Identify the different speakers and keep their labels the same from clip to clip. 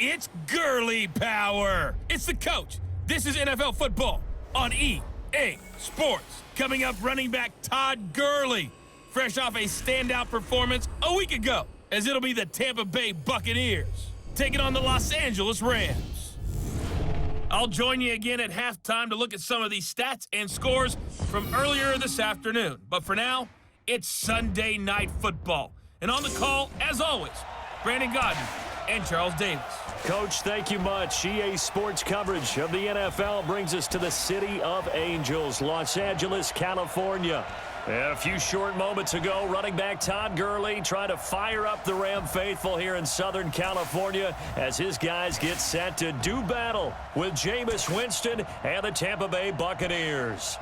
Speaker 1: It's Gurley power. It's the coach. This is NFL football on EA Sports. Coming up, running back Todd Gurley, fresh off a standout performance a week ago, as it'll be the Tampa Bay Buccaneers taking on the Los Angeles Rams. I'll join you again at halftime to look at some of these stats and scores from earlier this afternoon. But for now, it's Sunday Night Football. And on the call, as always, Brandon Godden and Charles Davis.
Speaker 2: Coach, thank you much. EA Sports coverage of the NFL brings us to the City of Angels, Los Angeles, California. And a few short moments ago, running back Todd Gurley trying to fire up the Ram faithful here in Southern California as his guys get set to do battle with Jameis Winston and the Tampa Bay Buccaneers.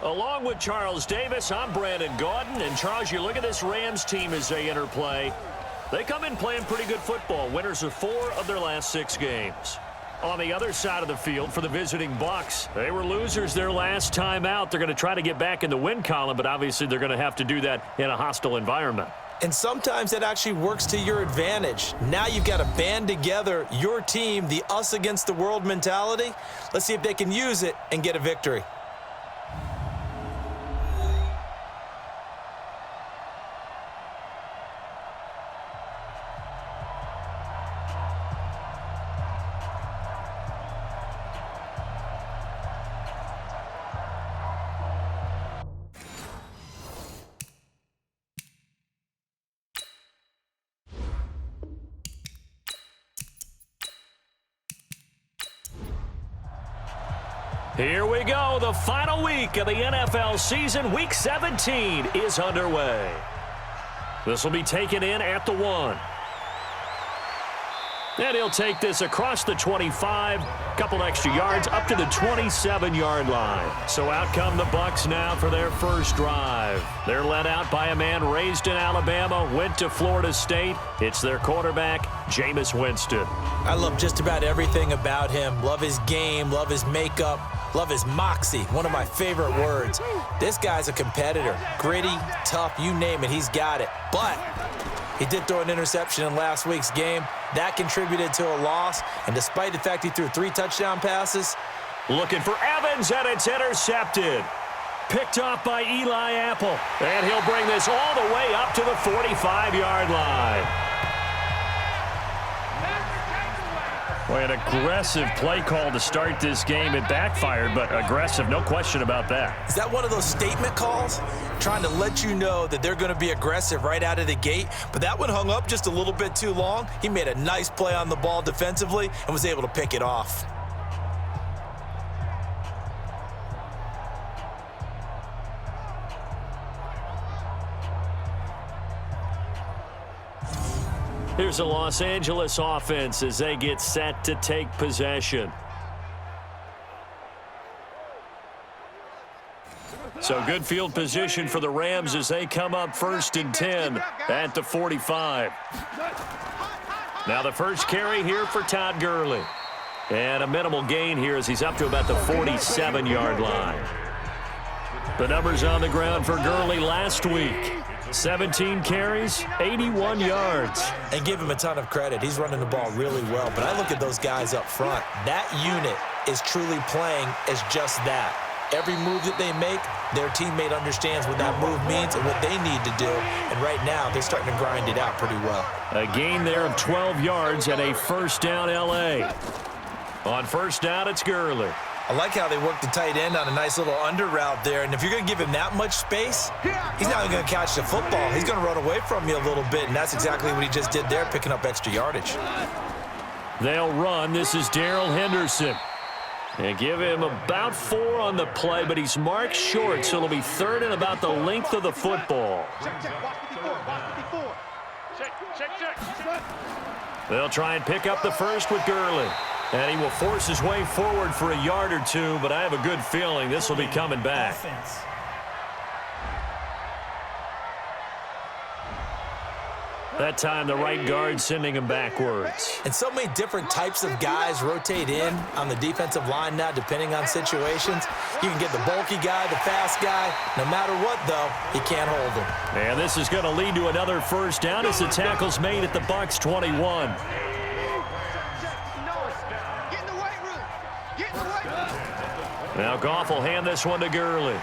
Speaker 2: Along with Charles Davis, I'm Brandon Gaudin. And Charles, you look at this Rams team as they interplay. They come in playing pretty good football. Winners of 4 of their last 6 games. On the other side of the field for the visiting Bucs, they were losers their last time out. They're going to try to get back in the win column, but obviously they're going to have to do that in a hostile environment.
Speaker 3: And sometimes that actually works to your advantage. Now you've got to band together your team, the us against the world mentality. Let's see if they can use it and get a victory.
Speaker 2: Here we go. The final week of the NFL season. Week 17 is underway. This will be taken in at the 1. And he'll take this across the 25, couple extra yards, up to the 27-yard line. So out come the Bucs now for their first drive. They're led out by a man raised in Alabama, went to Florida State. It's their quarterback, Jameis Winston.
Speaker 3: I love just about everything about him. Love his game, love his makeup, love his moxie, one of my favorite words. This guy's a competitor. Gritty, tough, you name it, he's got it. But he did throw an interception in last week's game. That contributed to a loss. And despite the fact he threw 3 touchdown passes.
Speaker 2: Looking for Evans, and it's intercepted. Picked off by Eli Apple. And he'll bring this all the way up to the 45-yard line. Boy, an aggressive play call to start this game. It backfired, but aggressive, no question about that.
Speaker 3: Is that one of those statement calls? Trying to let you know that they're going to be aggressive right out of the gate, but that one hung up just a little bit too long. He made a nice play on the ball defensively and was able to pick it off.
Speaker 2: Here's a Los Angeles offense as they get set to take possession. So good field position for the Rams as they come up 1st and 10 at the 45. Now the first carry here for Todd Gurley. And a minimal gain here as he's up to about the 47-yard line. The numbers on the ground for Gurley last week. 17 carries, 81 yards.
Speaker 3: And give him a ton of credit. He's running the ball really well. But I look at those guys up front. That unit is truly playing as just that. Every move that they make, their teammate understands what that move means and what they need to do. And right now, they're starting to grind it out pretty well.
Speaker 2: A gain there of 12 yards and a first down L.A. On first down, it's Gurley.
Speaker 3: I like how they work the tight end on a nice little under route there. And if you're going to give him that much space, he's not even going to catch the football. He's going to run away from you a little bit, and that's exactly what he just did there, picking up extra yardage.
Speaker 2: They'll run. This is Darrell Henderson. They give him about 4 on the play, but he's marked short, so it'll be 3rd and about the length of the football. They'll try and pick up the first with Gurley. And he will force his way forward for a yard or 2, but I have a good feeling this will be coming back. That time, the right guard sending him backwards.
Speaker 3: And so many different types of guys rotate in on the defensive line now, depending on situations. You can get the bulky guy, the fast guy. No matter what, though, he can't hold him.
Speaker 2: And this is going to lead to another first down as the tackle's made at the Bucs 21. Now Goff will hand this one to Gurley.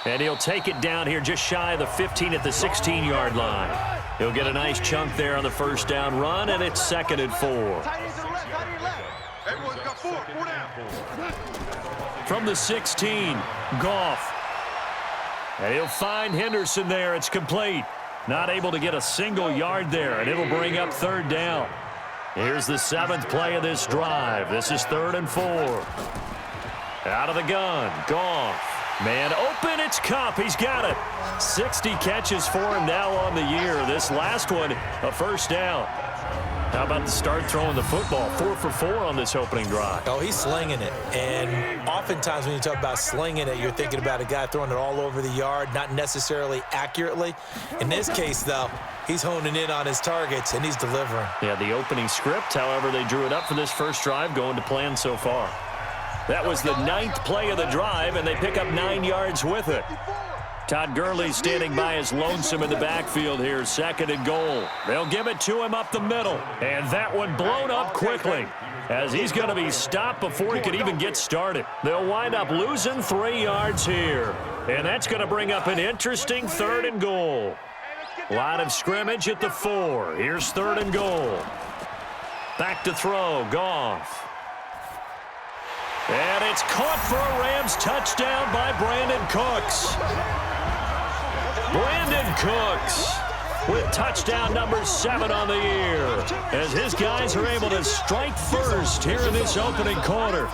Speaker 2: And he'll take it down here just shy of the 15 at the 16-yard line. He'll get a nice chunk there on the first down run, and it's 2nd and 4. From the 16, Goff. And he'll find Henderson there. It's complete. Not able to get a single yard there, and it'll bring up 3rd down. Here's the 7th play of this drive. This is 3rd and 4. Out of the gun, Goff. Man open, it's Kupp. He's got it. 60 catches for him now on the year. This last one, a first down. How about the start throwing the football? 4 for 4 on this opening drive.
Speaker 3: Oh, he's slinging it. And oftentimes when you talk about slinging it, you're thinking about a guy throwing it all over the yard, not necessarily accurately. In this case, though, he's honing in on his targets, and he's delivering.
Speaker 2: Yeah, the opening script, however, they drew it up for this first drive, going to plan so far. That was the 9th play of the drive, and they pick up 9 yards with it. Todd Gurley standing by his lonesome in the backfield here, 2nd and goal. They'll give it to him up the middle, and that one blown up quickly as he's going to be stopped before he could even get started. They'll wind up losing 3 yards here, and that's going to bring up an interesting 3rd and goal. Line of scrimmage at the 4. Here's 3rd and goal. Back to throw, Goff. And it's caught for a Rams touchdown by Brandon Cooks. Brandon Cooks with touchdown number 7 on the year as his guys are able to strike first here in this opening quarter.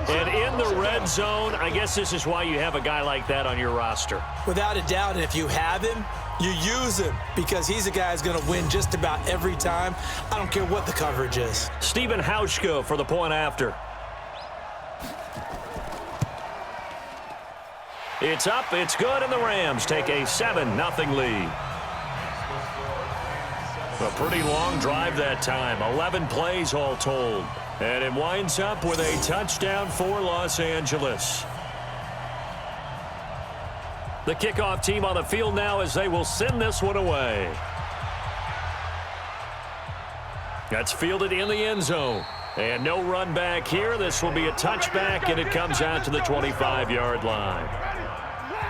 Speaker 2: And in the red zone, I guess this is why you have a guy like that on your roster.
Speaker 3: Without a doubt, and if you have him, you use him because he's a guy who's going to win just about every time. I don't care what the coverage is.
Speaker 2: Stephen Hauschka for the point after. It's up, it's good, and the Rams take a 7-0 lead. A pretty long drive that time, 11 plays all told. And it winds up with a touchdown for Los Angeles. The kickoff team on the field now as they will send this one away. That's fielded in the end zone. And no run back here. This will be a touchback, and it comes out to the 25-yard line.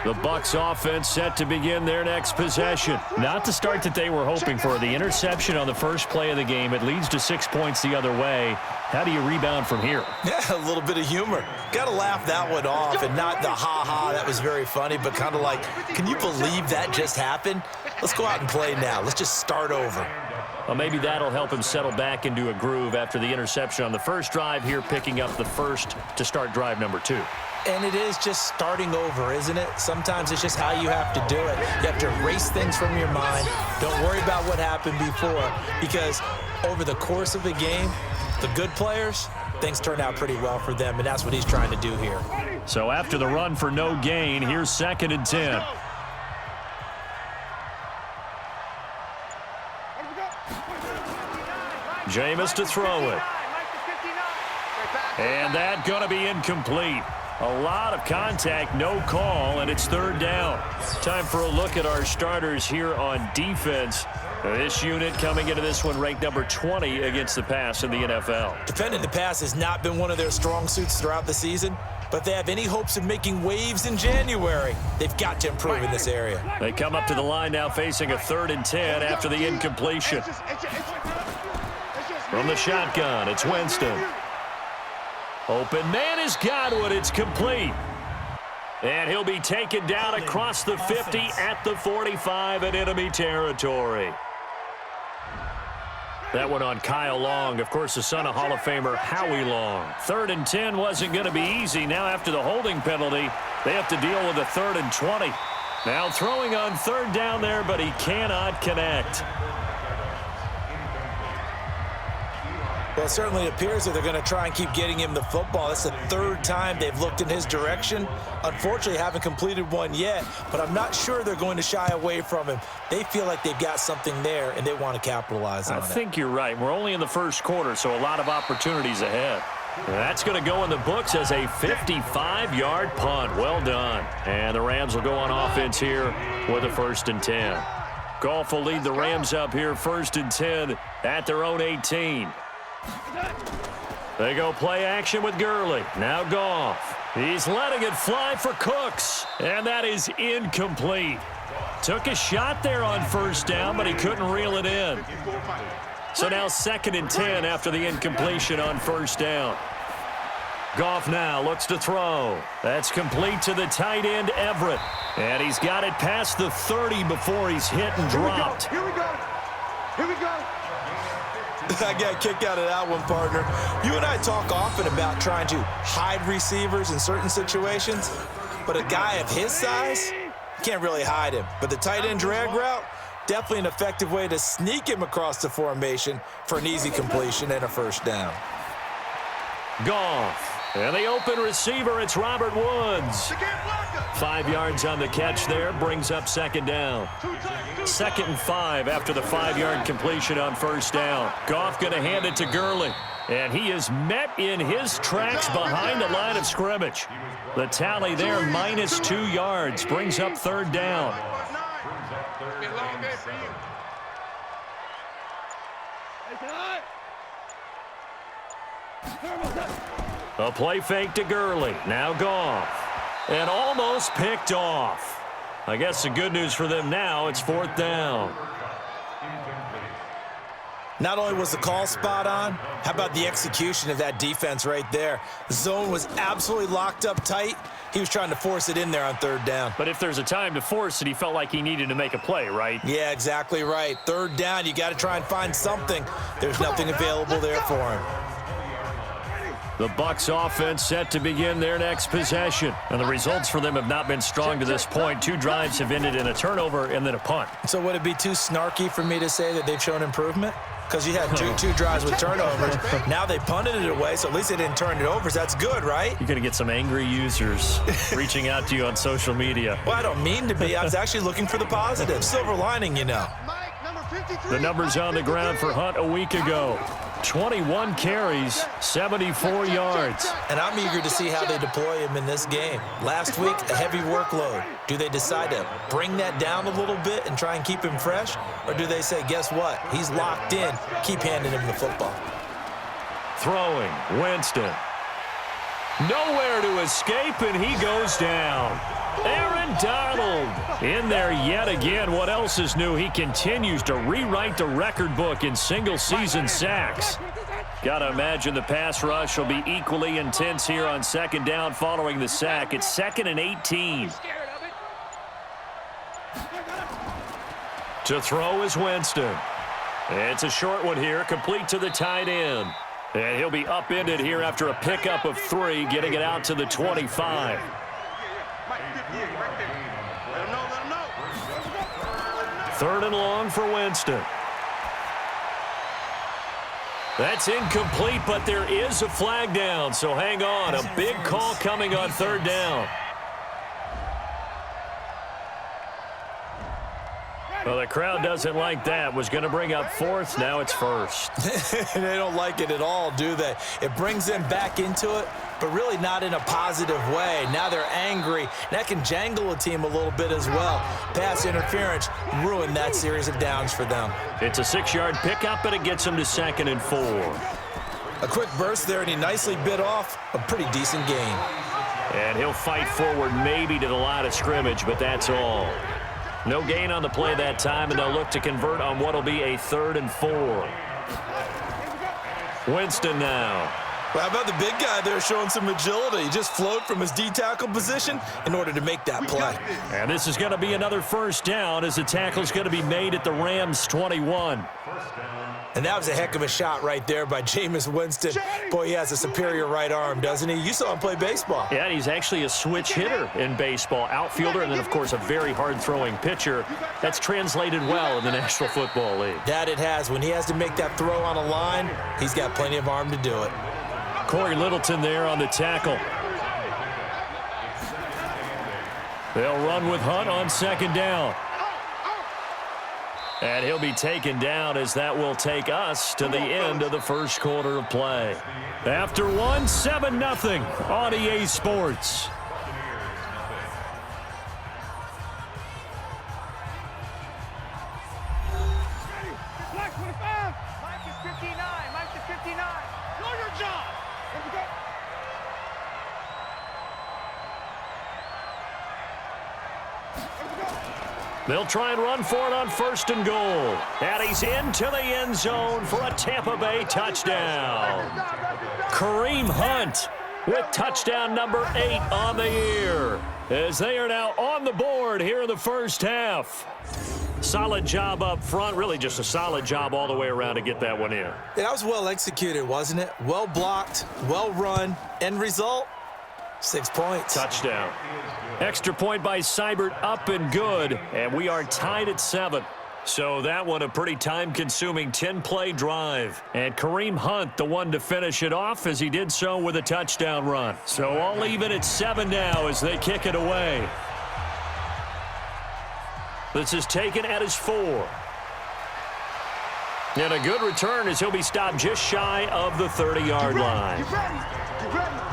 Speaker 2: The Bucs offense set to begin their next possession.
Speaker 4: Not the start that they were hoping for. The interception on the first play of the game. It leads to 6 points the other way. How do you rebound from here?
Speaker 3: Yeah, a little bit of humor. Got to laugh that one off and not the ha-ha. That was very funny, but kind of like, can you believe that just happened? Let's go out and play now. Let's just start over.
Speaker 2: Well, maybe that'll help him settle back into a groove after the interception on the first drive here, picking up the first to start drive number 2.
Speaker 3: And it is just starting over, isn't it? Sometimes it's just how you have to do it. You have to erase things from your mind. Don't worry about what happened before, because over the course of a game, the good players, things turn out pretty well for them, and that's what he's trying to do here.
Speaker 2: So after the run for no gain, here's 2nd and 10. Jameis to throw it. And that's going to be incomplete. A lot of contact, no call, and it's 3rd down. Time for a look at our starters here on defense. This unit coming into this one ranked number 20 against the pass in the NFL.
Speaker 3: Defending the pass has not been one of their strong suits throughout the season, but they have any hopes of making waves in January. They've got to improve in this area.
Speaker 2: They come up to the line now facing a 3rd and 10 after the incompletion. From the shotgun, it's Winston. Open man is Godwin. It's complete. And he'll be taken down across the 50 at the 45 in enemy territory. That one on Kyle Long, of course, the son of Hall of Famer Howie Long. 3rd and 10 wasn't going to be easy. Now after the holding penalty, they have to deal with a 3rd and 20. Now throwing on 3rd down there, but he cannot connect.
Speaker 3: Well, it certainly appears that they're going to try and keep getting him the football. It's the 3rd time they've looked in his direction. Unfortunately, haven't completed one yet, but I'm not sure they're going to shy away from him. They feel like they've got something there, and they want to capitalize on it.
Speaker 2: I think you're right. We're only in the first quarter, so a lot of opportunities ahead. That's going to go in the books as a 55-yard punt. Well done. And the Rams will go on offense here with a 1st and 10. Goff will lead the Rams up here 1st and 10 at their own 18. They go play action with Gurley. Now Goff. He's letting it fly for Cooks. And that is incomplete. Took a shot there on first down, but he couldn't reel it in. So now 2nd and 10 after the incompletion on first down. Goff now looks to throw. That's complete to the tight end, Everett. And he's got it past the 30 before he's hit and dropped.
Speaker 5: Here we go. Here we go.
Speaker 3: I got a kick out of that one, partner. You and I talk often about trying to hide receivers in certain situations, but a guy of his size, can't really hide him. But the tight end drag route, definitely an effective way to sneak him across the formation for an easy completion and a first down.
Speaker 2: Goff. And the open receiver, it's Robert Woods. 5 yards on the catch there, brings up 2nd down. 2nd and 5 after the 5-yard completion on first down. Goff going to hand it to Gurley. And he is met in his tracks behind the line of scrimmage. The tally there, -2 yards, brings up 3rd down. A play fake to Gurley. Now Goff. And almost picked off. I guess the good news for them now, it's 4th down.
Speaker 3: Not only was the call spot on, how about the execution of that defense right there? The zone was absolutely locked up tight. He was trying to force it in there on 3rd down.
Speaker 4: But if there's a time to force it, he felt like he needed to make a play, right?
Speaker 3: Yeah, exactly right. 3rd down, you got to try and find something. There's nothing available there for him.
Speaker 2: The Bucs offense set to begin their next possession. And the results for them have not been strong to this point. 2 drives have ended in a turnover and then a punt.
Speaker 3: So would it be too snarky for me to say that they've shown improvement? Because you had two drives with turnovers. Now they punted it away, so at least they didn't turn it over. So that's good, right?
Speaker 2: You're going to get some angry users reaching out to you on social media.
Speaker 3: Well, I don't mean to be. I was actually looking for the positive. Silver lining, you know.
Speaker 2: The numbers on the ground for Hunt a week ago. 21 carries, 74 yards.
Speaker 3: And I'm eager to see how they deploy him in this game. Last week, a heavy workload. Do they decide to bring that down a little bit and try and keep him fresh? Or do they say, guess what? He's locked in. Keep handing him the football.
Speaker 2: Throwing, Winston. Nowhere to escape, and he goes down. Aaron Donald in there yet again. What else is new? He continues to rewrite the record book in single-season sacks. Got to imagine the pass rush will be equally intense here on 2nd down following the sack. It's 2nd and 18. To throw is Winston. It's a short one here, complete to the tight end. And he'll be upended here after a pickup of 3, getting it out to the 25. 3rd and long for Winston. That's incomplete, but there is a flag down, so hang on. A big call coming on 3rd down. Well, the crowd doesn't like that. Was going to bring up 4th. Now it's 1st.
Speaker 3: They don't like it at all, do they? It brings them back into it, but really not in a positive way. Now they're angry. That can jangle a team a little bit as well. Pass interference ruined that series of downs for them.
Speaker 2: It's a 6-yard pickup, and it gets them to 2nd and 4.
Speaker 3: A quick burst there, and he nicely bit off a pretty decent gain.
Speaker 2: And he'll fight forward maybe to the line of scrimmage, but that's all. No gain on the play that time, and they'll look to convert on what will be a 3rd and 4. Winston now.
Speaker 3: Well, how about the big guy there showing some agility? He just flowed from his D-tackle position in order to make that play.
Speaker 2: And this is going to be another 1st down as the tackle's going to be made at the Rams' 21.
Speaker 3: And that was a heck of a shot right there by Jameis Winston. Boy, he has a superior right arm, doesn't he? You saw him play baseball.
Speaker 2: Yeah, he's actually a switch hitter in baseball. Outfielder and then, of course, a very hard-throwing pitcher. That's translated well in the National Football League.
Speaker 3: That it has. When he has to make that throw on a line, he's got plenty of arm to do it.
Speaker 2: Corey Littleton there on the tackle. They'll run with Hunt on 2nd down. And he'll be taken down as that will take us to the end of the 1st quarter of play. After 7-0 on EA Sports.
Speaker 5: Mike is 59. Mike is 59. Know your job.
Speaker 2: They'll try and run for it on 1st and goal. And he's into the end zone for a Tampa Bay touchdown. Kareem Hunt with touchdown number 8 on the year, as they are now on the board here in the first half. Solid job up front, really just a solid job all the way around to get that one in.
Speaker 3: That was well executed, wasn't it? Well blocked, well run. End result, 6 points.
Speaker 2: Touchdown. Extra point by Seibert, up and good, and we are tied at 7. So that one a pretty time-consuming 10-play drive. And Kareem Hunt, the one to finish it off, as he did so with a touchdown run. So all even at 7 now as they kick it away. This is taken at his 4. And a good return as he'll be stopped just shy of the 30-yard line.
Speaker 5: Get ready. Get ready.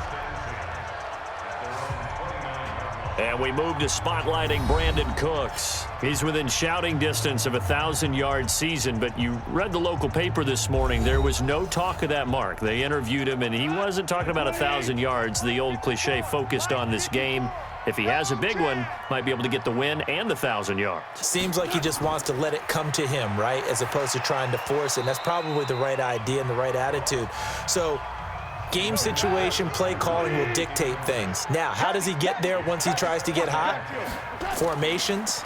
Speaker 2: And we move to spotlighting Brandon Cooks. He's within shouting distance of a 1,000-yard season, but you read the local paper this morning. There was no talk of that mark. They interviewed him, and he wasn't talking about 1,000 yards. The old cliche focused on this game. If he has a big one, might be able to get the win and the 1,000 yards.
Speaker 3: Seems like he just wants to let it come to him, right, as opposed to trying to force it. And that's probably the right idea and the right attitude. So game situation, play calling will dictate things. Now, how does he get there once he tries to get hot? Formations,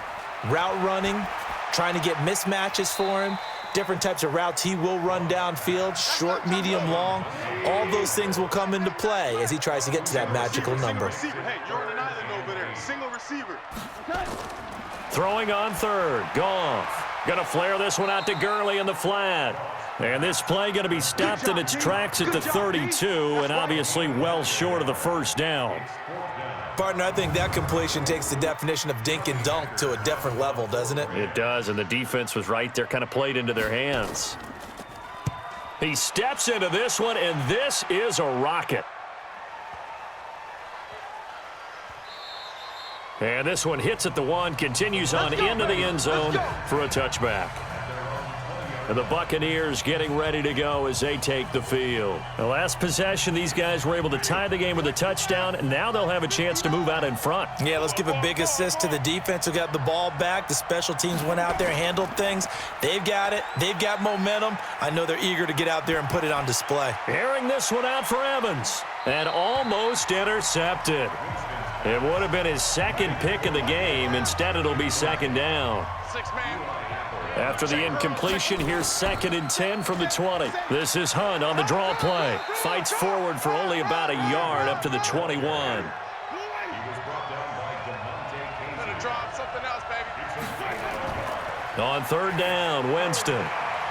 Speaker 3: route running, trying to get mismatches for him, different types of routes he will run downfield, short, medium, long. All those things will come into play as he tries to get to that magical number.
Speaker 5: Hey, you're on an island over there. Single receiver.
Speaker 2: Throwing on 3rd, Goff. Gonna flare this one out to Gurley in the flat. And this play going to be stopped in its tracks at the 32, and obviously well short of the first down.
Speaker 3: Partner, I think that completion takes the definition of dink and dunk to a different level, doesn't it?
Speaker 2: It does, and the defense was right there, kind of played into their hands. He steps into this one, and this is a rocket. And this one hits at the 1, continues on into the end zone for a touchback. And the Buccaneers getting ready to go as they take the field. The last possession, these guys were able to tie the game with a touchdown, and now they'll have a chance to move out in front.
Speaker 3: Yeah, let's give a big assist to the defense who got the ball back. The special teams went out there, handled things. They've got it. They've got momentum. I know they're eager to get out there and put it on display.
Speaker 2: Airing this one out for Evans, and almost intercepted. It would have been his 2nd pick of the game. Instead, it'll be 2nd down.
Speaker 5: 6-man.
Speaker 2: After the incompletion, here's 2nd and 10 from the 20. This is Hunt on the draw play. Fights forward for only about a yard up to the 21. On 3rd down, Winston.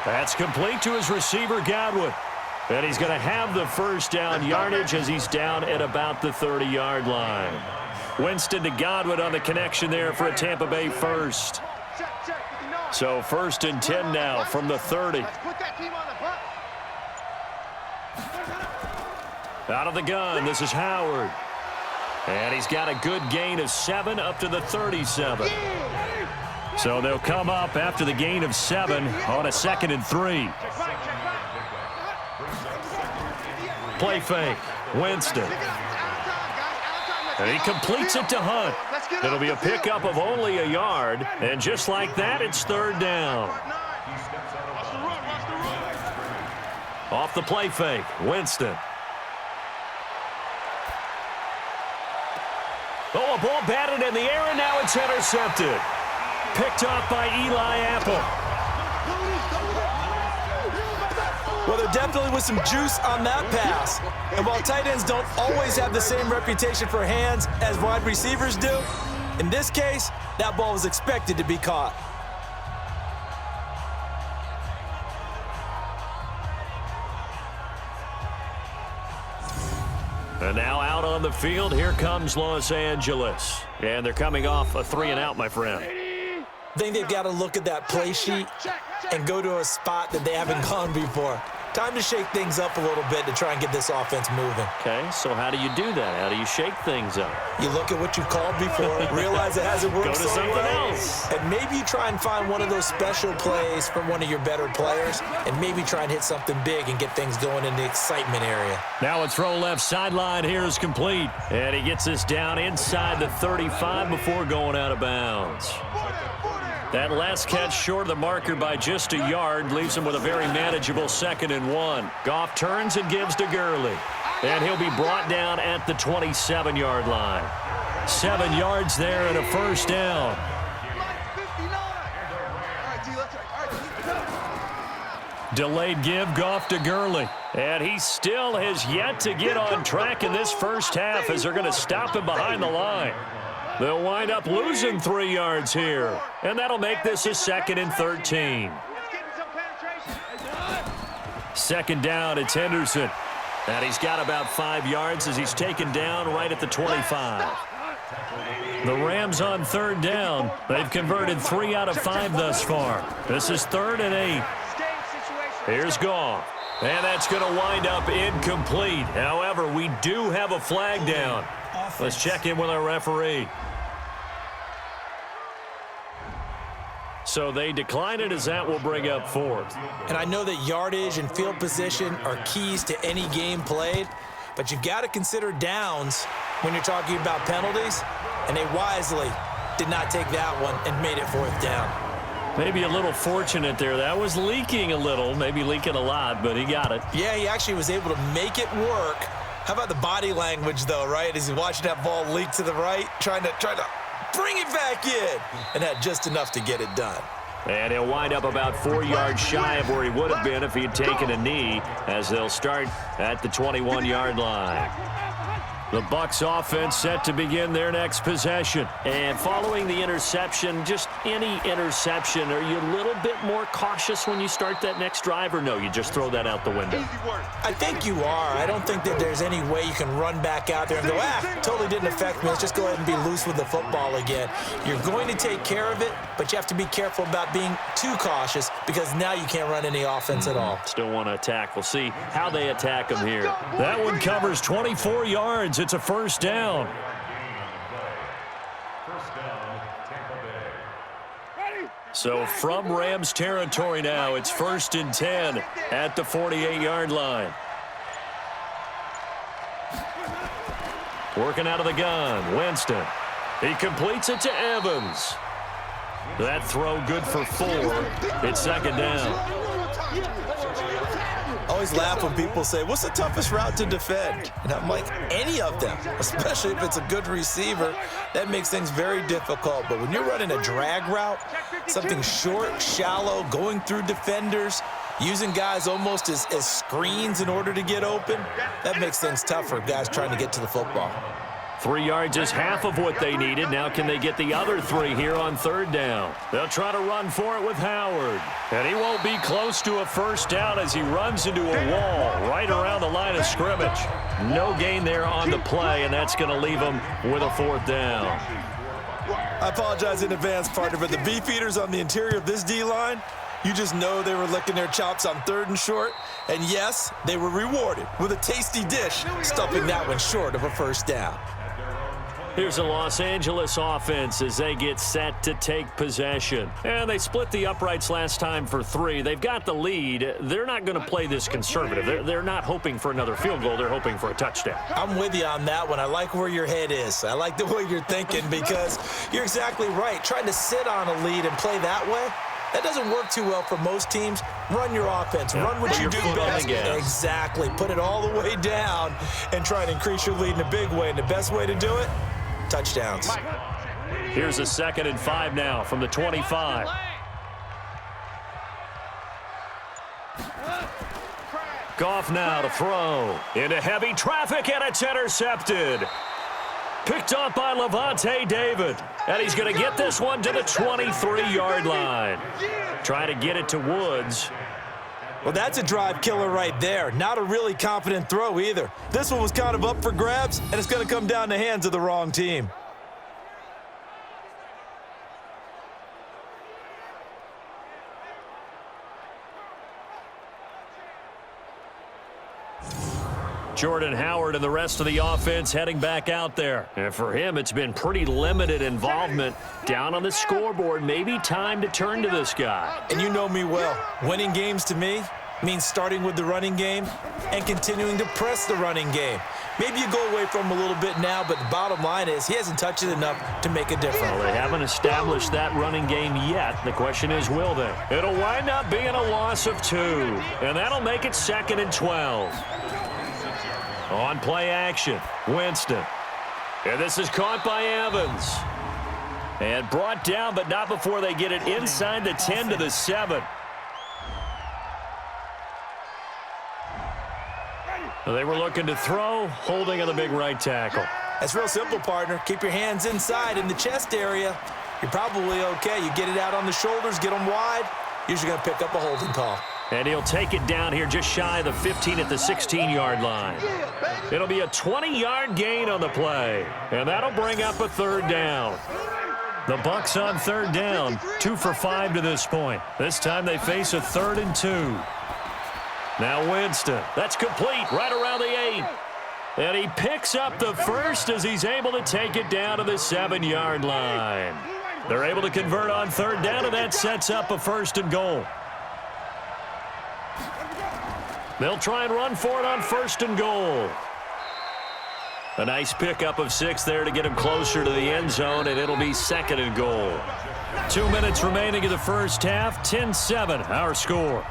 Speaker 2: That's complete to his receiver, Godwin. And he's going to have the first down yardage as he's down at about the 30-yard line. Winston to Godwin on the connection there for a Tampa Bay first. So 1st and 10 now from the 30. Out of the gun, this is Howard. And he's got a good gain of 7 up to the 37. So they'll come up after the gain of 7 on a 2nd and 3. Play fake, Winston. And he completes it to Hunt. It'll be a pickup of only a yard, and just like that, it's 3rd down. Off the play fake, Winston. Oh, a ball batted in the air, and now it's intercepted. Picked off by Eli Apple.
Speaker 3: Well, there definitely was some juice on that pass. And while tight ends don't always have the same reputation for hands as wide receivers do, in this case, that ball was expected to be caught.
Speaker 2: And now out on the field, here comes Los Angeles. And they're coming off a 3-and-out, my friend.
Speaker 3: I think they've got to look at that play sheet and go to a spot that they haven't gone before. Time to shake things up a little bit to try and get this offense moving.
Speaker 2: Okay, so how do you do that? How do you shake things up?
Speaker 3: You look at what you've called before, realize it hasn't worked
Speaker 2: Go to
Speaker 3: so
Speaker 2: something
Speaker 3: well,
Speaker 2: else.
Speaker 3: and maybe you try and find one of those special plays from one of your better players, and maybe try and hit something big and get things going in the excitement area.
Speaker 2: Now a throw left sideline here is complete. And he gets this down inside the 35 before going out of bounds. That last catch short of the marker by just a yard leaves him with a very manageable 2nd and 1. Goff turns and gives to Gurley. And he'll be brought down at the 27-yard line. 7 yards there and a first down. Delayed give, Goff to Gurley. And he still has yet to get on track in this first half as they're going to stop him behind the line. They'll wind up losing 3 yards here. And that'll make this a 2nd and 13. 2nd down, it's Henderson. And he's got about 5 yards as he's taken down right at the 25. The Rams on 3rd down. They've converted 3 out of 5 thus far. This is 3rd and 8. Here's Goff. And that's going to wind up incomplete. However, we do have a flag down. Let's check in with our referee. So they decline it as that will bring up 4th.
Speaker 3: And I know that yardage and field position are keys to any game played, but you've got to consider downs when you're talking about penalties, and they wisely did not take that one and made it 4th down.
Speaker 2: Maybe a little fortunate there. That was leaking a little, maybe leaking a lot, but he got it.
Speaker 3: Yeah, he actually was able to make it work. How about the body language, though, right? As he watched that ball leak to the right, trying to bring it back in, and had just enough to get it done.
Speaker 2: And he'll wind up about 4 yards shy of where he would have been if he had taken a knee, as they'll start at the 21-yard line. The Bucs offense set to begin their next possession. And following the interception, just any interception, are you a little bit more cautious when you start that next drive, or no, you just throw that out the window?
Speaker 3: I think you are. I don't think that there's any way you can run back out there and go, totally didn't affect me. Let's just go ahead and be loose with the football again. You're going to take care of it, but you have to be careful about being too cautious because now you can't run any offense at all.
Speaker 2: Still want to attack. We'll see how they attack him here. That one covers 24 yards. It's a first down. So from Rams territory now, it's 1st and 10 at the 48-yard line. Working out of the gun, Winston. He completes it to Evans. That throw good for 4. It's 2nd down.
Speaker 3: I always laugh when people say, what's the toughest route to defend? And I'm like, any of them, especially if it's a good receiver. That makes things very difficult. But when you're running a drag route, something short, shallow, going through defenders, using guys almost as screens in order to get open, that makes things tough for guys trying to get to the football.
Speaker 2: 3 yards is half of what they needed. Now can they get the other 3 here on 3rd down? They'll try to run for it with Howard. And he won't be close to a first down as he runs into a wall right around the line of scrimmage. No gain there on the play, and that's going to leave him with a 4th down.
Speaker 3: I apologize in advance, partner, but the beef eaters on the interior of this D-line, you just know they were licking their chops on 3rd and short. And yes, they were rewarded with a tasty dish, stuffing that one short of a first down.
Speaker 2: Here's the Los Angeles offense as they get set to take possession. And they split the uprights last time for 3. They've got the lead. They're not going to play this conservative. They're not hoping for another field goal. They're hoping for a touchdown.
Speaker 3: I'm with you on that one. I like where your head is. I like the way you're thinking because you're exactly right. Trying to sit on a lead and play that way, that doesn't work too well for most teams. Run your offense. Yeah. Run what you do best. Exactly. Put it all the way down and try and increase your lead in a big way. And the best way to do it, touchdowns.
Speaker 2: Here's a 2nd and 5 now from the 25. Goff now to throw. Into heavy traffic, and it's intercepted. Picked up by Levante David. And he's going to get this one to the 23-yard line. Try to get it to Woods.
Speaker 3: Well, that's a drive killer right there. Not a really confident throw either. This one was kind of up for grabs, and it's going to come down the hands of the wrong team.
Speaker 2: Jordan Howard and the rest of the offense heading back out there. And for him, it's been pretty limited involvement. Down on the scoreboard, maybe time to turn to this guy.
Speaker 3: And you know me well. Winning games to me means starting with the running game and continuing to press the running game. Maybe you go away from him a little bit now, but the bottom line is he hasn't touched it enough to make a difference.
Speaker 4: Well, they haven't established that running game yet. The question is, will they? It'll wind up being a loss of 2, and that'll make it 2nd and 12. On play action, Winston. And this is caught by Evans. And brought down, but not before they get it inside the 10 to the 7. They were looking to throw, holding on the big right tackle.
Speaker 3: That's real simple, partner. Keep your hands inside in the chest area. You're probably okay. You get it out on the shoulders, get them wide. Usually going to pick up a holding call.
Speaker 4: And he'll take it down here just shy of the 15 at the 16-yard line. It'll be a 20-yard gain on the play. And that'll bring up a 3rd down. The Bucs on 3rd down, 2 for 5 to this point. This time they face a 3rd and 2. Now Winston, that's complete right around the 8. And he picks up the first as he's able to take it down to the 7-yard line. They're able to convert on 3rd down, and that sets up a 1st and goal. They'll try and run for it on 1st and goal. A nice pickup of 6 there to get him closer to the end zone, and it'll be 2nd and goal. 2 minutes remaining in the first half, 10-7 our score.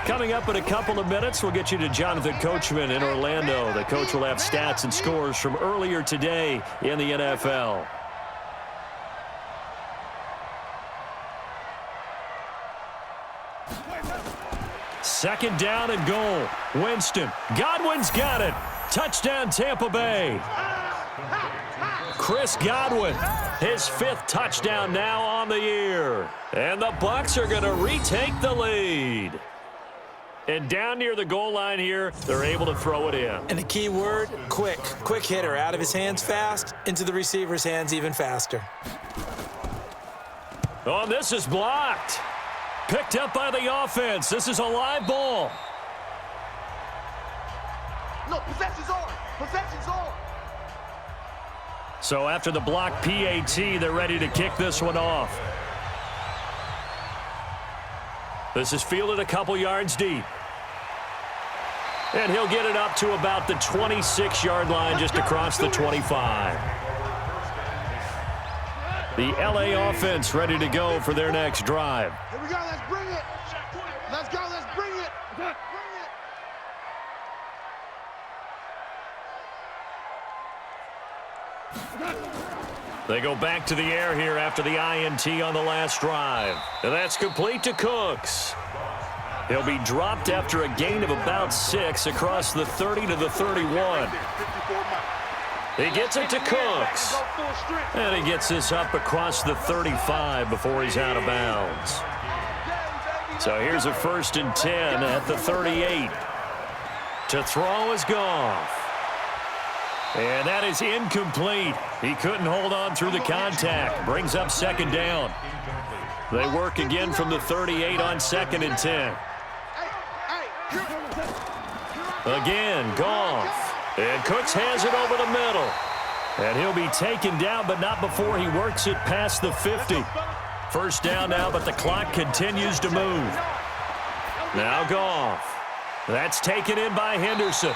Speaker 4: Coming up in a couple of minutes, we'll get you to Jonathan Coachman in Orlando. The coach will have stats and scores from earlier today in the NFL. Second down and goal. Winston. Godwin's got it. Touchdown, Tampa Bay. Chris Godwin, his 5th touchdown now on the year. And the Bucs are going to retake the lead. And down near the goal line here, they're able to throw it in.
Speaker 3: And the key word, quick. Quick hitter. Out of his hands fast, into the receiver's hands even faster.
Speaker 4: Oh, this is blocked. Picked up by the offense. This is a live ball.
Speaker 5: No, possession's on. Possession's on.
Speaker 4: So after the block PAT, they're ready to kick this one off. This is fielded a couple yards deep. And he'll get it up to about the 26-yard line just across the 25. The LA offense ready to go for their next drive.
Speaker 5: Here we go. Let's bring it. Let's go. Let's bring it. Bring it.
Speaker 4: They go back to the air here after the INT on the last drive. And that's complete to Cooks. He'll be dropped after a gain of about 6 across the 30 to the 31. He gets it to Cooks. And he gets this up across the 35 before he's out of bounds. So here's a 1st and 10 at the 38. To throw is Goff. And that is incomplete. He couldn't hold on through the contact. Brings up 2nd down. They work again from the 38 on 2nd and 10. Again, Goff. And Cooks has it over the middle. And he'll be taken down, but not before he works it past the 50. 1st down now, but the clock continues to move. Now Goff. That's taken in by Henderson.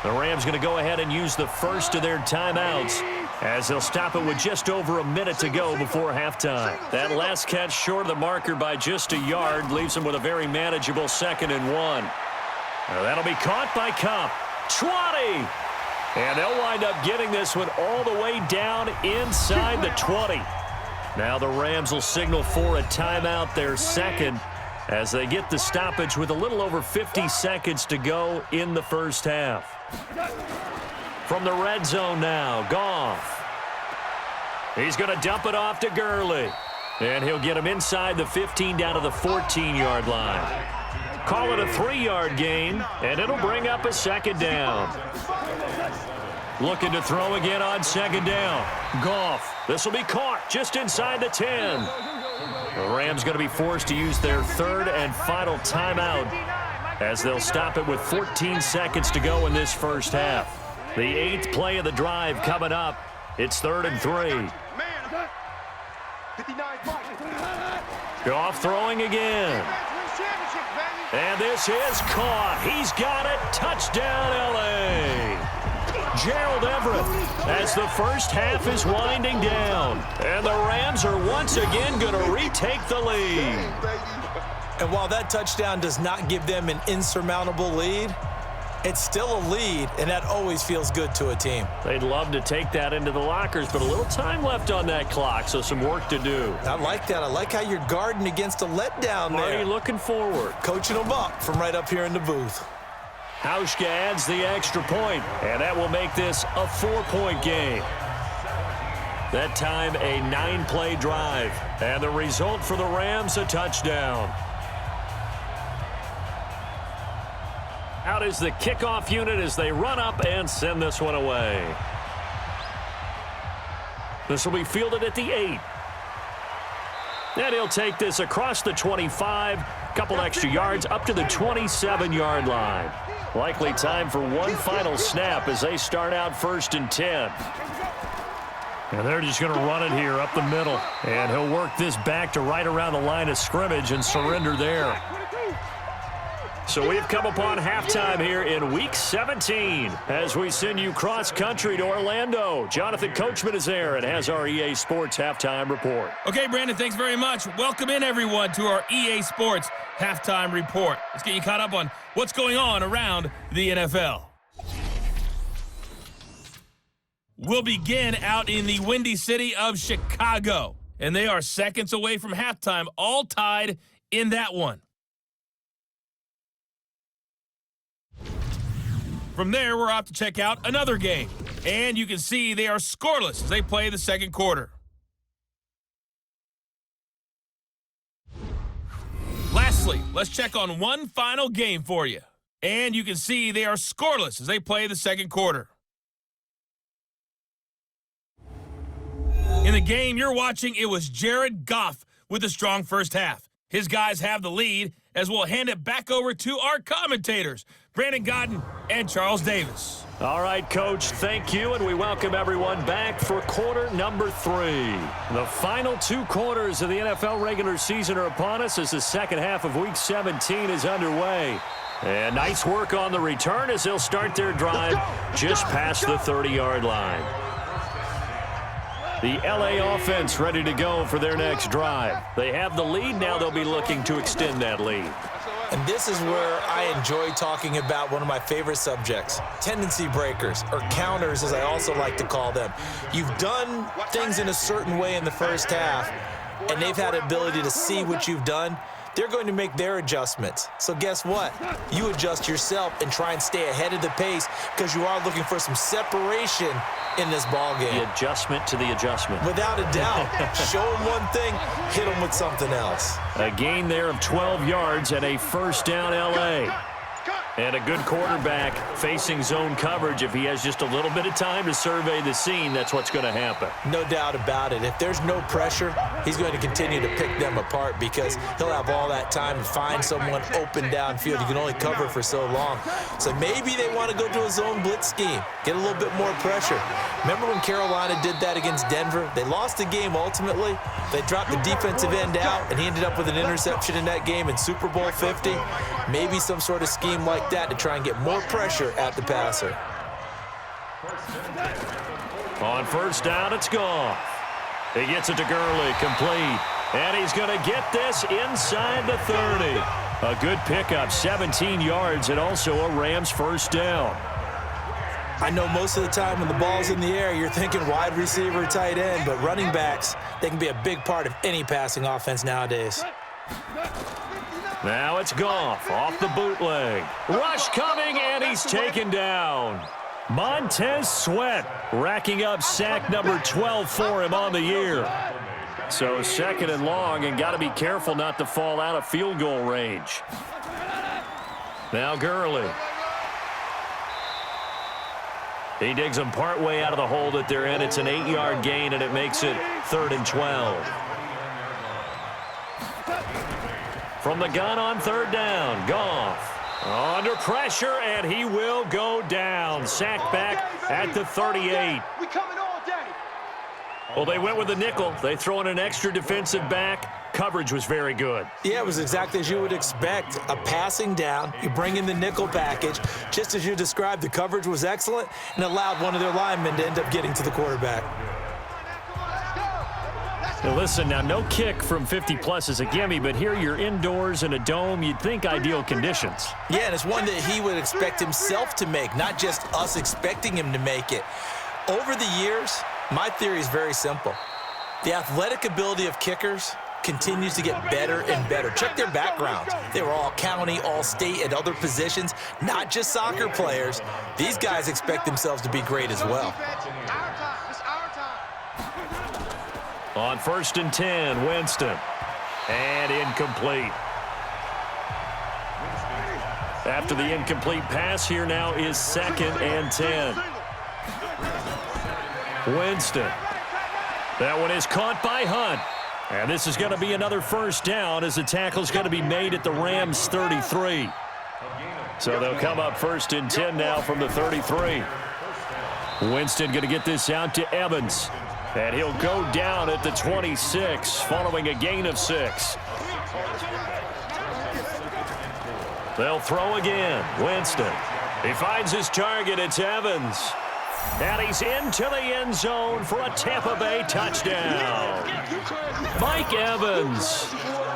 Speaker 4: The Rams going to go ahead and use the first of their timeouts as they'll stop it with just over a minute to go before halftime. That last catch short of the marker by just a yard leaves them with a very manageable 2nd and 1. Now that'll be caught by Kupp. 20! And they'll wind up getting this one all the way down inside the 20. Now the Rams will signal for a timeout, their 2nd, as they get the stoppage with a little over 50 seconds to go in the first half. From the red zone now, Goff. He's going to dump it off to Gurley. And he'll get him inside the 15 down to the 14-yard line. Call it a 3-yard gain, and it'll bring up a 2nd down. Looking to throw again on 2nd down. Goff. This will be caught just inside the 10. The Rams going to be forced to use their 3rd and final timeout as they'll stop it with 14 seconds to go in this first half. The 8th play of the drive coming up. It's 3rd and 3.
Speaker 2: Goff throwing again. And this is caught. He's got it. Touchdown, L.A. Gerald Everett as the first half is winding down. And the Rams are once again going to retake the lead.
Speaker 3: And while that touchdown does not give them an insurmountable lead, it's still a lead, and that always feels good to a team.
Speaker 2: They'd love to take that into the lockers, but a little time left on that clock, so some work to do.
Speaker 3: I like that. I like how you're guarding against a letdown there.
Speaker 2: Already looking forward.
Speaker 3: Coaching them up from right up here in the booth.
Speaker 2: Hauschka adds the extra point, and that will make this a 4-point game. That time, a 9-play drive, and the result for the Rams, a touchdown. Out is the kickoff unit as they run up and send this one away. This will be fielded at the 8. And he'll take this across the 25, couple extra yards up to the 27-yard line. Likely time for one final snap as they start out 1st and 10. And they're just going to run it here up the middle. And he'll work this back to right around the line of scrimmage and surrender there. So we've come upon halftime here in Week 17 as we send you cross-country to Orlando. Jonathan Coachman is there and has our EA Sports Halftime Report.
Speaker 1: Okay, Brandon, thanks very much. Welcome in, everyone, to our EA Sports Halftime Report. Let's get you caught up on what's going on around the NFL. We'll begin out in the windy city of Chicago, and they are seconds away from halftime, all tied in that one. From there, we're off to check out another game. And you can see they are scoreless as they play the second quarter. Lastly, let's check on one final game for you. And you can see they are scoreless as they play the second quarter. In the game you're watching, it was Jared Goff with a strong first half. His guys have the lead as we'll hand it back over to our commentators, Brandon Godden and Charles Davis.
Speaker 2: All right, Coach, thank you, and we welcome everyone back for quarter number 3. The final 2 quarters of the NFL regular season are upon us as the second half of Week 17 is underway. And nice work on the return as they'll start their drive just past the 30-yard line. The LA offense ready to go for their next drive. They have the lead. Now they'll be looking to extend that lead.
Speaker 3: And this is where I enjoy talking about one of my favorite subjects, tendency breakers, or counters as I also like to call them. You've done things in a certain way in the first half, and they've had the ability to see what you've done. They're going to make their adjustments. So guess what? You adjust yourself and try and stay ahead of the pace because you are looking for some separation in this ball game.
Speaker 2: The adjustment to the adjustment.
Speaker 3: Without a doubt. Show them one thing, hit them with something else.
Speaker 2: A gain there of 12 yards and a first down LA. And a good quarterback facing zone coverage. If he has just a little bit of time to survey the scene, that's what's going to happen.
Speaker 3: No doubt about it. If there's no pressure, he's going to continue to pick them apart because he'll have all that time to find someone open downfield. You can only cover for so long. So maybe they want to go to a zone blitz scheme, get a little bit more pressure. Remember when Carolina did that against Denver? They lost the game ultimately. They dropped the defensive end out, and he ended up with an interception in that game in Super Bowl 50. Maybe some sort of scheme like that to try and get more pressure at the passer.
Speaker 2: On first down, it's Goff. He gets it to Gurley, complete. And he's going to get this inside the 30. A good pickup, 17 yards, and also a Rams first down.
Speaker 3: I know most of the time when the ball's in the air, you're thinking wide receiver, tight end, but running backs, they can be a big part of any passing offense nowadays.
Speaker 2: Now it's Goff off the bootleg. Rush coming, and he's taken down. Montez Sweat racking up sack number 12 for him on the year. So second and long, and got to be careful not to fall out of field goal range. Now Gurley. He digs him partway out of the hole that they're in. It's an 8-yard gain, and it makes it 3rd and 12. From the gun on third down, Goff under pressure, and he will go down. Sacked back at the 38. Well, they went with the nickel. They throw in an extra defensive back. coverage was very good.
Speaker 3: Yeah, it was exactly as you would expect. A passing down, you bring in the nickel package. Just as you described, the coverage was excellent and allowed one of their linemen to end up getting to the quarterback.
Speaker 2: Now listen, now no kick from 50-plus is a gimme, but here you're indoors in a dome. You'd think ideal conditions.
Speaker 3: Yeah, and it's one that he would expect himself to make, not just us expecting him to make it. Over the years, my theory is very simple. The athletic ability of kickers continues to get better and better. Check their backgrounds. They were all county, all state, at other positions, not just soccer players. These guys expect themselves to be great as well.
Speaker 2: On 1st and 10, Winston. And incomplete. After the incomplete pass, here now is 2nd and 10. Winston. That one is caught by Hunt. And this is going to be another first down as the tackle is going to be made at the Rams' 33. So they'll come up 1st and 10 now from the 33. Winston going to get this out to Evans. And he'll go down at the 26 following a gain of 6. They'll throw again. Winston. He finds his target. It's Evans. And he's into the end zone for a Tampa Bay touchdown. Mike Evans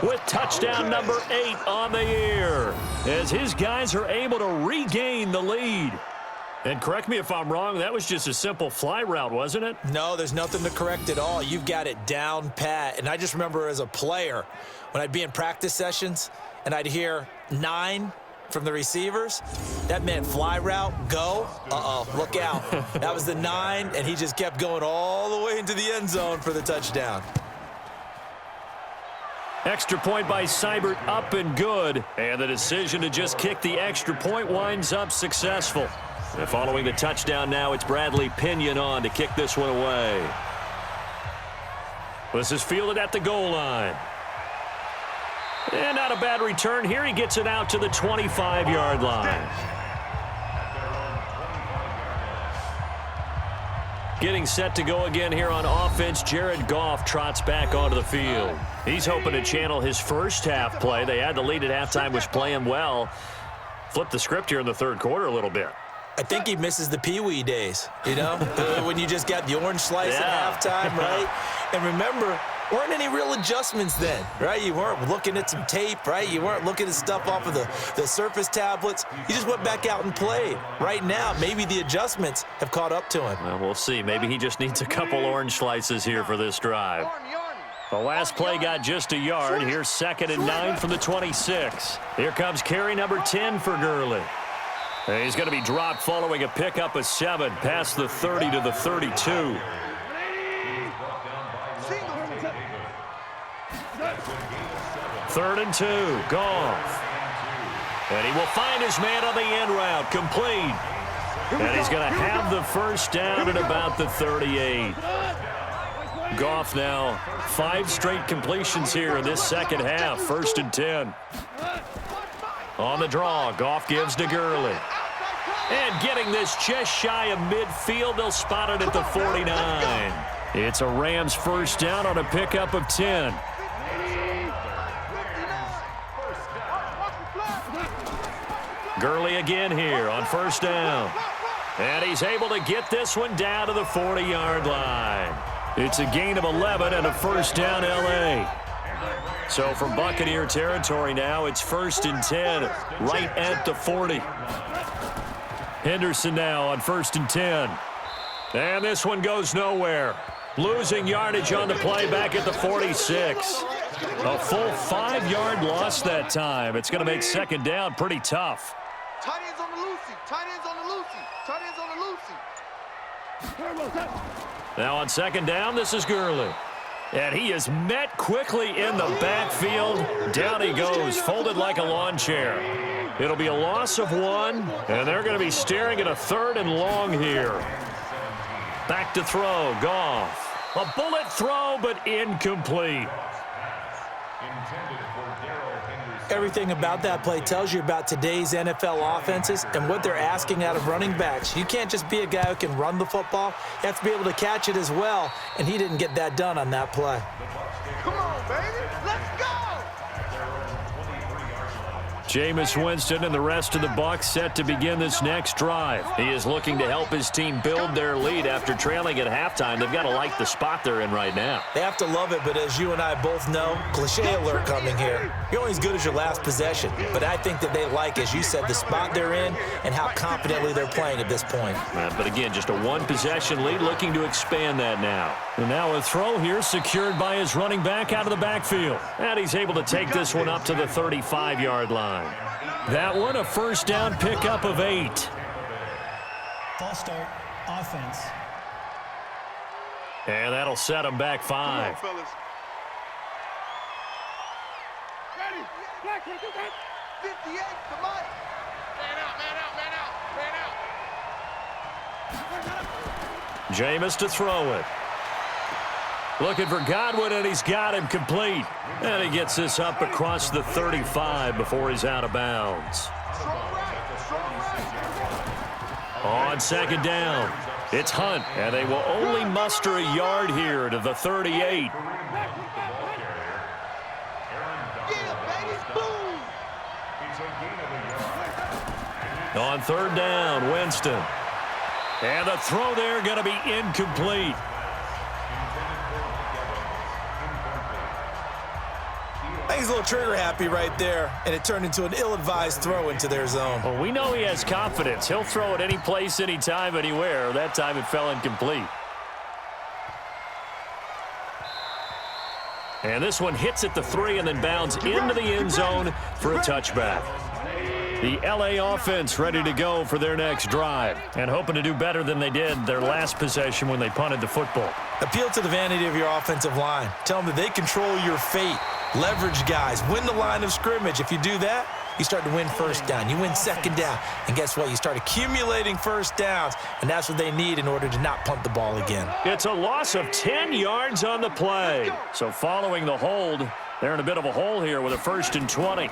Speaker 2: with touchdown number 8 on the year as his guys are able to regain the lead. And correct me if I'm wrong, that was just a simple fly route, wasn't it?
Speaker 3: No, there's nothing to correct at all. You've got it down pat. And I just remember as a player, when I'd be in practice sessions and I'd hear 9 from the receivers, that meant fly route, go. Look out. That was the 9, and he just kept going all the way into the end zone for the touchdown.
Speaker 2: Extra point by Seibert, up and good. And the decision to just kick the extra point winds up successful. And following the touchdown now, it's Bradley Pinion on to kick this one away. This is fielded at the goal line. And not a bad return here. He gets it out to the 25-yard line. Getting set to go again here on offense, Jared Goff trots back onto the field. He's hoping to channel his first half play. They had the lead at halftime, was playing well. Flip the script here in the third quarter a little bit.
Speaker 3: I think he misses the Pee-wee days, you know, when you just got the orange slice at halftime, right? And remember, weren't any real adjustments then, right? You weren't looking at some tape, right? You weren't looking at stuff off of the Surface tablets. You just went back out and played. Right now, maybe the adjustments have caught up to him.
Speaker 2: Well, we'll see. Maybe he just needs a couple orange slices here for this drive. The last play got just a yard. Here's 2nd and 9 from the 26. Here comes carry number 10 for Gurley. And he's going to be dropped following a pickup of 7 past the 30 to the 32. 3rd and 2, Goff. And he will find his man on the end route, complete. And he's going to have the first down at about the 38. Goff now 5 straight completions here in this second half, 1st and 10. On the draw, Goff gives to Gurley. And getting this just shy of midfield, they'll spot it at the 49. It's a Rams first down on a pickup of 10. Gurley again here on first down. And he's able to get this one down to the 40-yard line. It's a gain of 11 and a first down L.A. So from Buccaneer territory now, it's 1st and 10 right at the 40. Henderson now on 1st and 10. And this one goes nowhere. Losing yardage on the play back at the 46. A full 5-yard loss that time. It's going to make 2nd down pretty tough.
Speaker 5: Tight ends on the Lucy. Tight ends on the Lucy. Tight ends on the Lucy.
Speaker 2: Now on 2nd down, this is Gurley. And he is met quickly in the backfield. Down he goes, folded like a lawn chair. It'll be a loss of 1, and they're going to be staring at a 3rd and long here. Back to throw, Goff. A bullet throw, but incomplete.
Speaker 3: Everything about that play tells you about today's NFL offenses and what they're asking out of running backs. You can't just be a guy who can run the football. You have to be able to catch it as well, and he didn't get that done on that play.
Speaker 5: Come on, baby. Let's go.
Speaker 2: Jameis Winston and the rest of the Bucs set to begin this next drive. He is looking to help his team build their lead after trailing at halftime. They've got to like the spot they're in right now.
Speaker 3: They have to love it, but as you and I both know, cliche alert coming here. You're only as good as your last possession. But I think that they like, as you said, the spot they're in and how confidently they're playing at this point.
Speaker 2: But again, just a one-possession lead, looking to expand that now. And now a throw here secured by his running back out of the backfield. And he's able to take this one up to the 35-yard line. That one, a first down pickup of 8.
Speaker 6: False start, offense.
Speaker 2: And that'll set him back 5.
Speaker 5: Come on, fellas. Ready? 58, come on. Man out, man out, man out, man out.
Speaker 2: Jameis to throw it. Looking for Godwin, and he's got him complete. And he gets this up across the 35 before he's out of bounds.
Speaker 5: Strong right, strong right.
Speaker 2: On second down, it's Hunt, and they will only muster a yard here to the 38.
Speaker 5: Yeah, baby, boom.
Speaker 2: On third down, Winston. And the throw there going to be incomplete.
Speaker 3: I think he's a little trigger happy right there, and it turned into an ill-advised throw into their zone.
Speaker 2: Well, we know he has confidence. He'll throw it any place, anytime, anywhere. That time it fell incomplete. And this one hits at the 3 and then bounds into the end zone for a touchback. The LA offense ready to go for their next drive and hoping to do better than they did their last possession when they punted the football.
Speaker 3: Appeal to the vanity of your offensive line. Tell them that they control your fate. Leverage guys. Win the line of scrimmage. If you do that, you start to win first down. You win second down. And guess what? You start accumulating first downs, and that's what they need in order to not punt the ball again.
Speaker 2: It's a loss of 10 yards on the play. So following the hold, they're in a bit of a hole here with a 1st and 20.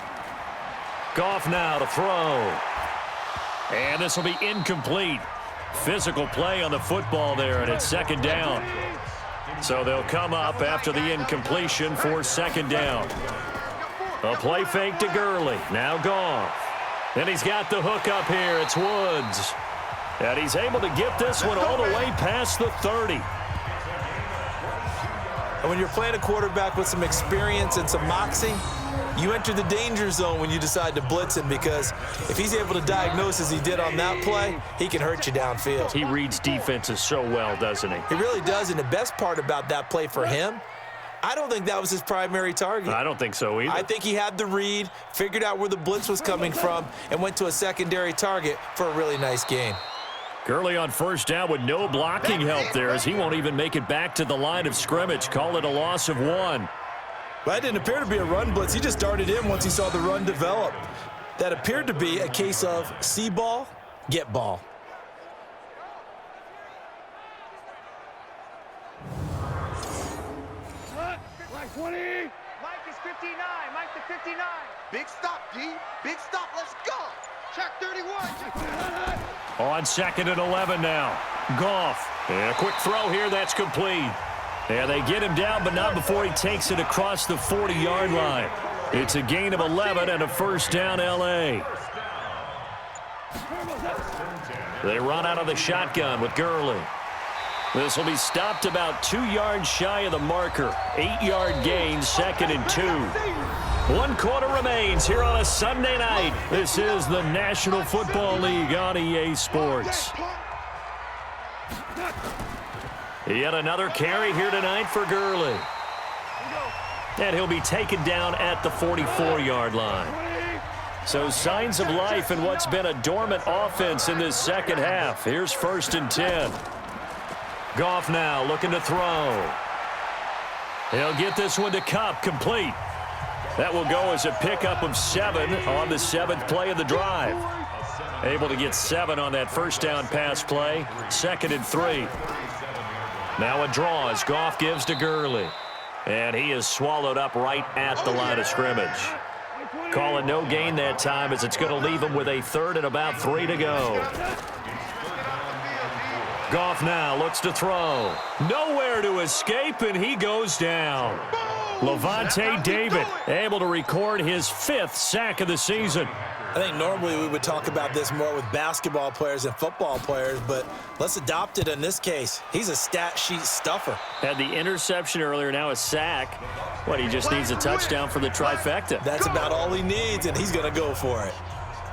Speaker 2: Goff now to throw. And this will be incomplete. Physical play on the football there, and it's second down. So they'll come up after the incompletion for second down. A play fake to Gurley. Now Goff. And he's got the hook up here. It's Woods. And he's able to get this one all the way past the 30.
Speaker 3: And when you're playing a quarterback with some experience and some moxie, you enter the danger zone when you decide to blitz him, because if he's able to diagnose as he did on that play, he can hurt you downfield.
Speaker 2: He reads defenses so well, doesn't he?
Speaker 3: He really does, and the best part about that play for him, I don't think that was his primary target.
Speaker 2: I don't think so either.
Speaker 3: I think he had the read, figured out where the blitz was coming from, and went to a secondary target for a really nice gain.
Speaker 2: Gurley on first down with no blocking help there, as he won't even make it back to the line of scrimmage. Call it a loss of 1.
Speaker 3: Well, that didn't appear to be a run blitz. He just darted in once he saw the run develop. That appeared to be a case of see ball, get ball.
Speaker 5: Like 20. Mike is 59. Mike the 59. Big stop, D. Big stop. Let's go. Check 31.
Speaker 2: On second and 11 now. Goff. And a quick throw here. That's complete. And they get him down, but not before he takes it across the 40-yard line. It's a gain of 11 and a first down, L.A. They run out of the shotgun with Gurley. This will be stopped about 2 yards shy of the marker. 8-yard gain, 2nd and 2. 1 quarter remains here on a Sunday night. This is the National Football League on EA Sports. Yet another carry here tonight for Gurley. And he'll be taken down at the 44-yard line. So signs of life in what's been a dormant offense in this second half. Here's 1st and 10. Goff now looking to throw. He'll get this one to Kupp, complete. That will go as a pickup of 7 on the 7th play of the drive. Able to get 7 on that first down pass play. 2nd and 3. Now a draw as Goff gives to Gurley. And he is swallowed up right at the line of scrimmage. Calling no gain that time, as it's going to leave him with a 3rd and about 3 to go. Goff now looks to throw. Nowhere to escape, and he goes down. Levante David able to record his 5th sack of the season.
Speaker 3: I think normally we would talk about this more with basketball players and football players, but let's adopt it in this case. He's a stat sheet stuffer.
Speaker 2: Had the interception earlier, now a sack. What, he just needs a touchdown for the trifecta.
Speaker 3: That's about all he needs, and he's going to go for it.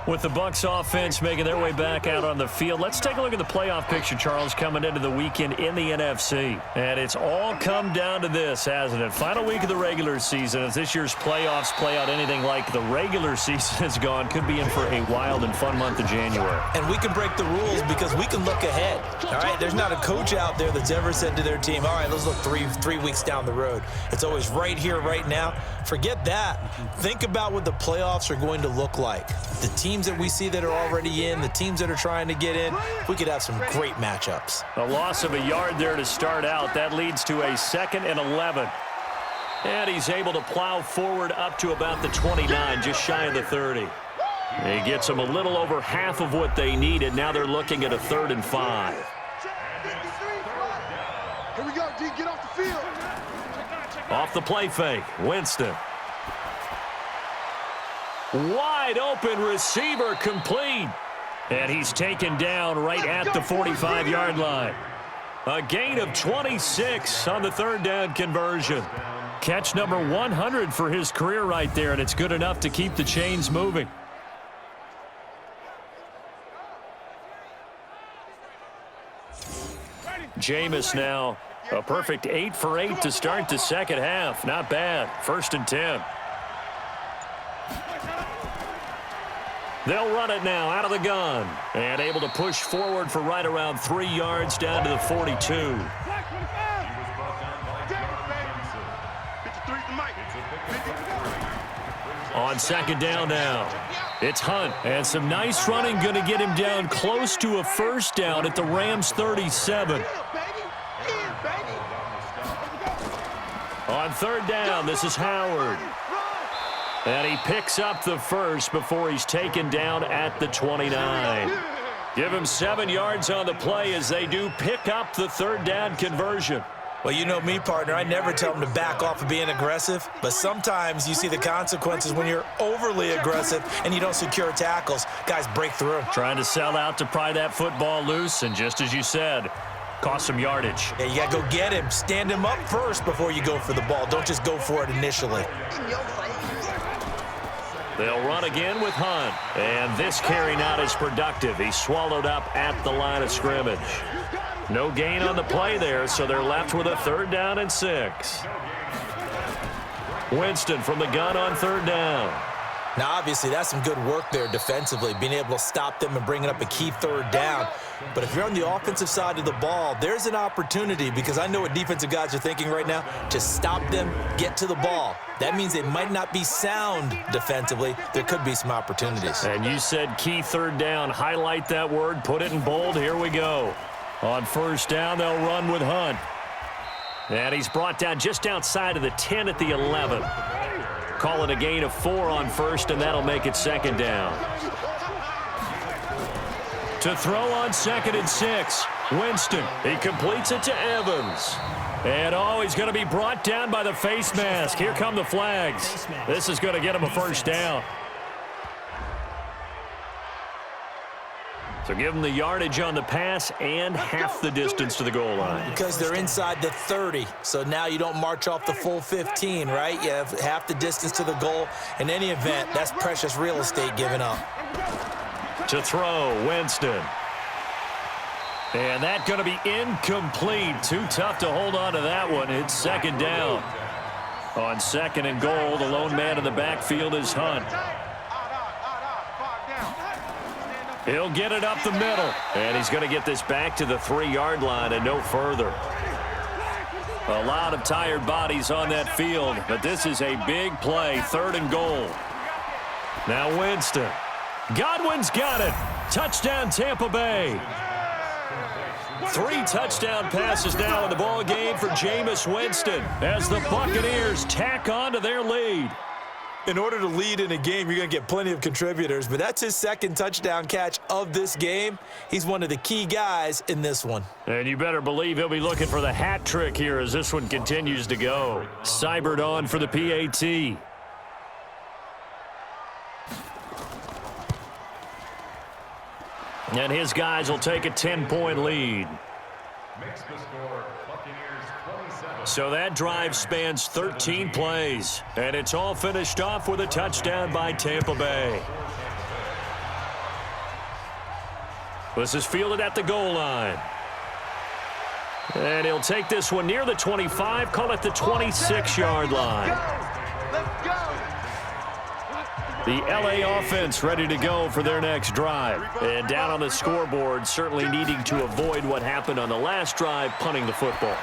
Speaker 2: With the Bucs offense making their way back out on the field, let's take a look at the playoff picture, Charles, coming into the weekend in the NFC. And it's all come down to this, hasn't it? Final week of the regular season. As this year's playoffs play out anything like the regular season has gone, could be in for a wild and fun month of January.
Speaker 3: And we can break the rules because we can look ahead. All right, there's not a coach out there that's ever said to their team, all right, let's look three weeks down the road. It's always right here, right now. Forget that. Think about what the playoffs are going to look like. The teams that we see that are already in, the teams that are trying to get in, we could have some great matchups.
Speaker 2: A loss of a yard there to start out. That leads to a 2nd and 11. And he's able to plow forward up to about the 29, just shy of the 30. He gets them a little over half of what they needed. Now they're looking at a 3rd and 5.
Speaker 5: Here we go, D. Get off the field.
Speaker 2: Off the play fake, Winston. Wide open receiver complete. And he's taken down right at the 45-yard line. A gain of 26 on the 3rd down conversion. Catch number 100 for his career right there, and it's good enough to keep the chains moving. Jameis now a perfect 8 for 8 to start the second half. Not bad. 1st and 10. They'll run it now out of the gun. And able to push forward for right around 3 yards down to the 42. On 2nd down now. It's Hunt. And some nice running going to get him down close to a 1st down at the Rams 37. On 3rd down, this is Howard. And he picks up the 1st before he's taken down at the 29. Give him 7 yards on the play as they do pick up the 3rd down conversion.
Speaker 3: Well, you know me, partner. I never tell them to back off of being aggressive, but sometimes you see the consequences when you're overly aggressive and you don't secure tackles. Guys break through.
Speaker 2: Trying to sell out to pry that football loose, and just as you said, cost some yardage.
Speaker 3: Yeah, you got to go get him. Stand him up first before you go for the ball. Don't just go for it initially.
Speaker 2: They'll run again with Hunt. And this carry not as productive. He's swallowed up at the line of scrimmage. No gain on the play there, so they're left with a 3rd down and 6. Winston from the gun on 3rd down.
Speaker 3: Now, obviously, that's some good work there defensively, being able to stop them and bringing up a key 3rd down. But if you're on the offensive side of the ball, there's an opportunity, because I know what defensive guys are thinking right now. Just stop them, get to the ball. That means they might not be sound defensively. There could be some opportunities.
Speaker 2: And you said key 3rd down. Highlight that word, put it in bold. Here we go. On 1st down, they'll run with Hunt. And he's brought down just outside of the 10 at the 11. Call it a gain of 4 on 1st, and that'll make it 2nd down. To throw on 2nd and 6. Winston, he completes it to Evans. And he's going to be brought down by the face mask. Here come the flags. This is going to get him a 1st down. So give them the yardage on the pass and half the distance to the goal line.
Speaker 3: Because they're inside the 30, so now you don't march off the full 15, right? You have half the distance to the goal. In any event, that's precious real estate given up.
Speaker 2: To throw, Winston. And that's going to be incomplete. Too tough to hold on to that one. It's 2nd down. On 2nd and goal, the lone man in the backfield is Hunt. He'll get it up the middle. And he's going to get this back to the 3-yard line and no further. A lot of tired bodies on that field, but this is a big play. 3rd and goal. Now Winston. Godwin's got it. Touchdown, Tampa Bay. 3 touchdown passes now in the ball game for Jameis Winston as the Buccaneers tack on to their lead.
Speaker 3: In order to lead in a game, you're going to get plenty of contributors, but that's his second touchdown catch of this game. He's one of the key guys in this one.
Speaker 2: And you better believe he'll be looking for the hat trick here as this one continues to go. Seibert on for the PAT. And his guys will take a 10-point lead.
Speaker 7: Makes the score, Buccaneers 27.
Speaker 2: So that drive spans 13 plays, and it's all finished off with a touchdown by Tampa Bay. This is fielded at the goal line. And he'll take this one near the 25, call it the 26-yard line.
Speaker 5: Let's go.
Speaker 2: The LA offense ready to go for their next drive. And down on the scoreboard, certainly needing to avoid what happened on the last drive, punting the football.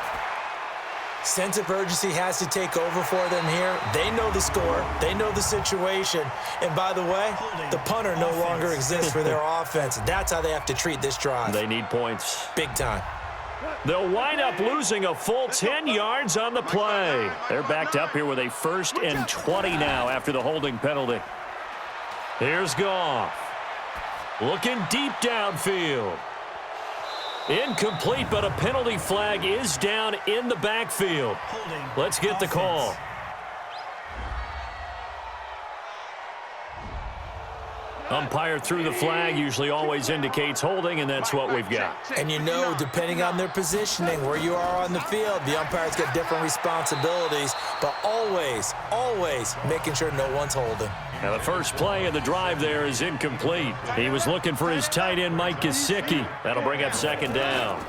Speaker 3: Sense of urgency has to take over for them here. They know the score. They know the situation. And by the way, the punter no longer exists for their offense. That's how they have to treat this drive.
Speaker 2: They need points.
Speaker 3: Big time.
Speaker 2: They'll wind up losing a full 10 yards on the play. They're backed up here with a 1st and 20 now after the holding penalty. Here's Goff. Looking deep downfield. Incomplete, but a penalty flag is down in the backfield. Let's get the call. Umpire threw the flag, usually always indicates holding, and that's what we've got.
Speaker 3: And you know, depending on their positioning, where you are on the field, the umpire's got different responsibilities, but always, always making sure no one's holding.
Speaker 2: Now the first play of the drive there is incomplete. He was looking for his tight end, Mike Gesicki. That'll bring up 2nd down.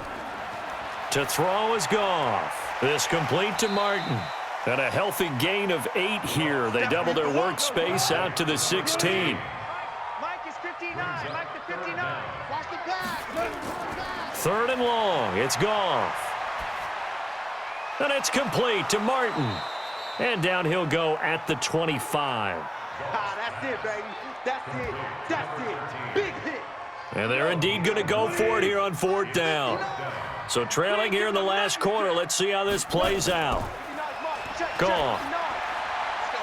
Speaker 2: To throw is Goff. This complete to Martin. And a healthy gain of 8 here. They double their workspace out to the 16.
Speaker 5: Mike is 59. Mike the 59. Watch the pass.
Speaker 2: 3rd and long. It's Goff. And it's complete to Martin. And down he'll go at the 25.
Speaker 5: That's it, baby. That's it. That's it. Big hit.
Speaker 2: And they're indeed going to go for it here on 4th down. So trailing here in the last quarter. Let's see how this plays out. Goff.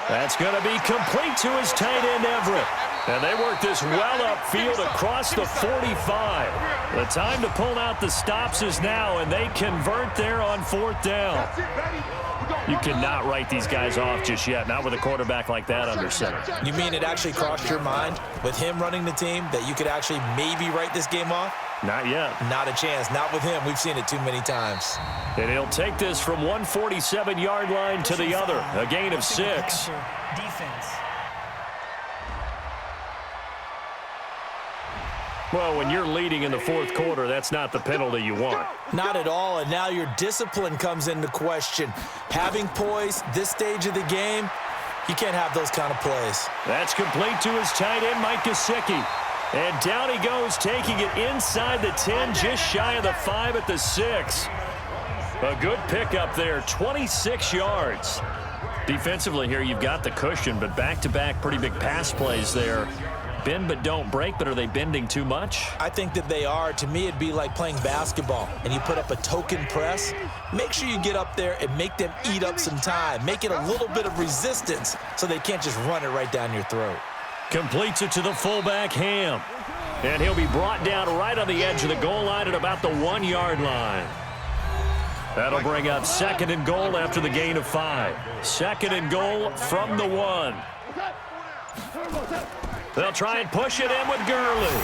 Speaker 2: That's going to be complete to his tight end, Everett. And they work this well upfield across the 45. The time to pull out the stops is now, and they convert there on 4th down. You cannot write these guys off just yet, not with a quarterback like that under center.
Speaker 3: You mean it actually crossed your mind with him running the team that you could actually maybe write this game off?
Speaker 2: Not yet.
Speaker 3: Not a chance. Not with him. We've seen it too many times.
Speaker 2: And he'll take this from 147-yard line to the other. A gain of 6.
Speaker 6: Defense.
Speaker 2: Well, when you're leading in the 4th quarter, that's not the penalty you want.
Speaker 3: Not at all, and now your discipline comes into question. Having poise this stage of the game, you can't have those kind of plays.
Speaker 2: That's complete to his tight end, Mike Gesicki. And down he goes, taking it inside the 10, just shy of the 5 at the 6. A good pickup there, 26 yards. Defensively here, you've got the cushion, but back-to-back pretty big pass plays there. Bend but don't break, but are they bending too much?
Speaker 3: I think that they are. To me, it'd be like playing basketball, and you put up a token press. Make sure you get up there and make them eat up some time. Make it a little bit of resistance so they can't just run it right down your throat.
Speaker 2: Completes it to the fullback, Ham. And he'll be brought down right on the edge of the goal line at about the 1-yard line. That'll bring up 2nd and goal after the gain of 5. 2nd and goal from the 1. They'll try and push it in with Gurley.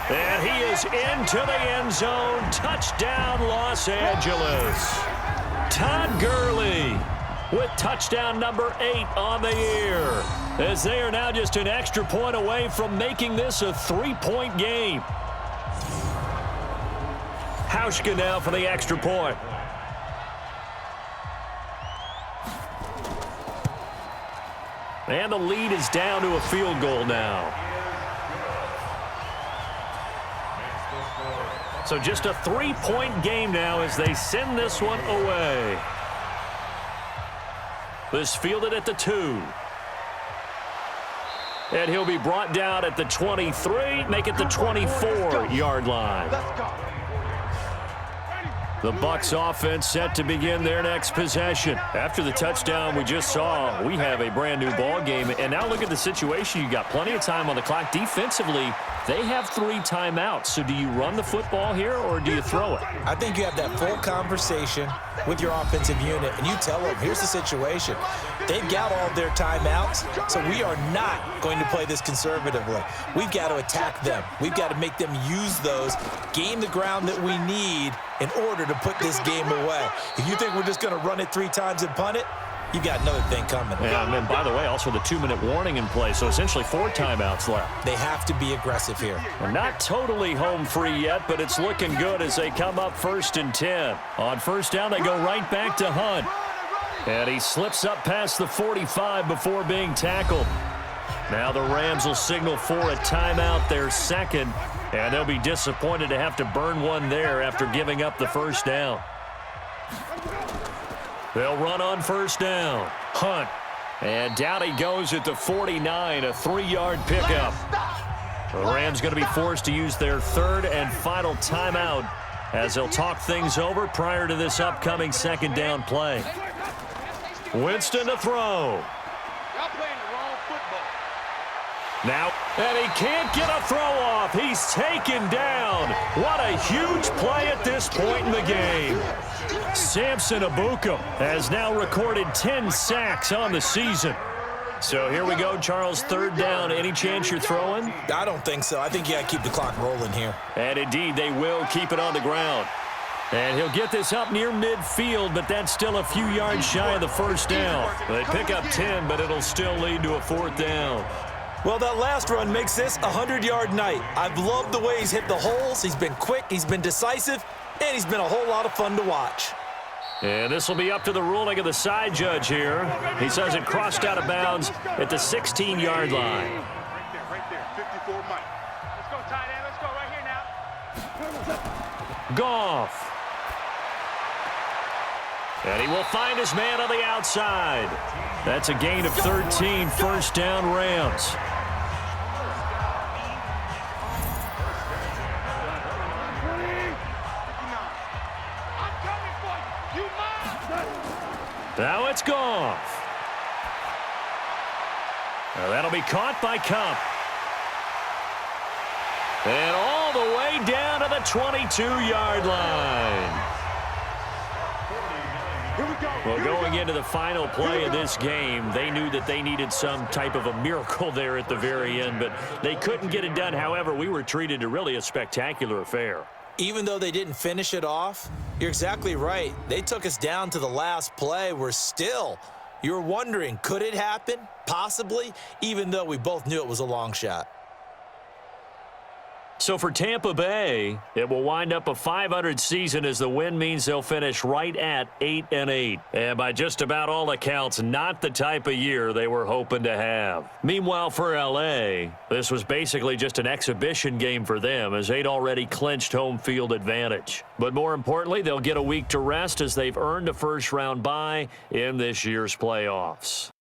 Speaker 2: And he is into the end zone. Touchdown, Los Angeles. Todd Gurley with touchdown number 8 on the year, as they are now just an extra point away from making this a 3-point game. Hauschka now for the extra point. And the lead is down to a field goal now. So just a 3-point game now as they send this one away. This fielded at the 2. And he'll be brought down at the 23, make it the 24-yard line. The Bucs offense set to begin their next possession. After the touchdown we just saw, we have a brand new ball game. And now look at the situation. You got plenty of time on the clock. Defensively, they have 3 timeouts. So do you run the football here or do you throw it?
Speaker 3: I think you have that full conversation with your offensive unit, and you tell them, here's the situation. They've got all their timeouts, so we are not going to play this conservatively. We've got to attack them. We've got to make them use those, gain the ground that we need in order to put this game away. If you think we're just going to run it 3 times and punt it, you've got another thing coming.
Speaker 2: Yeah, and then, by the way, also the 2-minute warning in play, so essentially 4 timeouts left.
Speaker 3: They have to be aggressive here.
Speaker 2: Well, not totally home free yet, but it's looking good as they come up 1st and 10. On 1st down, they go right back to Hunt. And he slips up past the 45 before being tackled. Now the Rams will signal for a timeout, their second, and they'll be disappointed to have to burn one there after giving up the 1st down. They'll run on 1st down. Hunt. And down he goes at the 49, a 3-yard pickup. The Rams going to be forced to use their 3rd and final timeout as they'll talk things over prior to this upcoming 2nd down play. Winston to throw. Now, and he can't get a throw off. He's taken down. What a huge play at this point in the game. Samson Abuka has now recorded 10 sacks on the season. So here we go, Charles, 3rd down. Any chance you're throwing?
Speaker 3: I don't think so. I think you got to keep the clock rolling here.
Speaker 2: And indeed, they will keep it on the ground. And he'll get this up near midfield, but that's still a few yards shy of the 1st down. They pick up 10, but it'll still lead to a 4th down.
Speaker 3: Well, that last run makes this a 100-yard night. I've loved the way he's hit the holes. He's been quick, he's been decisive, and he's been a whole lot of fun to watch.
Speaker 2: And this will be up to the ruling of the side judge here. He says it crossed out of bounds at the 16-yard line.
Speaker 5: Right there, 54 Mike. Let's go, tight end. Let's go right here now.
Speaker 2: Goff. And he will find his man on the outside. That's a gain of 13, 1st down Rams. Now it's Goff. Now that'll be caught by Cup. And all the way down to the 22-yard line. Well, going into the final play of this game, they knew that they needed some type of a miracle there at the very end, but they couldn't get it done. However, we were treated to really a spectacular affair.
Speaker 3: Even though they didn't finish it off, you're exactly right. They took us down to the last play. You're wondering, could it happen? Possibly, even though we both knew it was a long shot.
Speaker 2: So for Tampa Bay, it will wind up a 500 season as the win means they'll finish right at 8-8. And by just about all accounts, not the type of year they were hoping to have. Meanwhile, for LA, this was basically just an exhibition game for them as they'd already clinched home field advantage. But more importantly, they'll get a week to rest as they've earned a 1st-round bye in this year's playoffs.